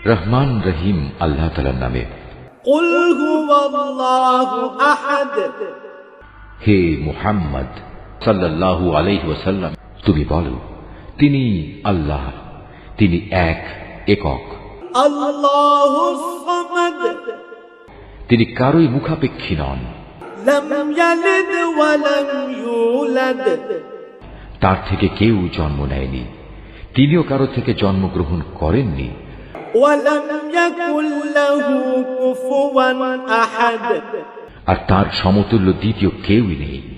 রহমান রহিম আল্লাহ তাআলার নামে। কুল হুয়াল্লাহু আহাদ। হে মুহাম্মদ সাল্লাল্লাহু আলাইহি ওয়াসাল্লাম, তুমি বলো, তিনি আল্লাহ, তিনি এক, একক। আল্লাহুস সামাদ। তিনি কারোই মুখাপেক্ষী নন। লাম ইয়ালিদ ওয়া লাম ইউলাদ। তার থেকে কেউ জন্ম নেয়নি, তিনিও কারো থেকে জন্মগ্রহণ করেননি। ওয়া লাম ইয়াকুল লাহু কুফুওয়ান আহাদ। আর তার সমতুল্য দ্বিতীয় কেউই নেই।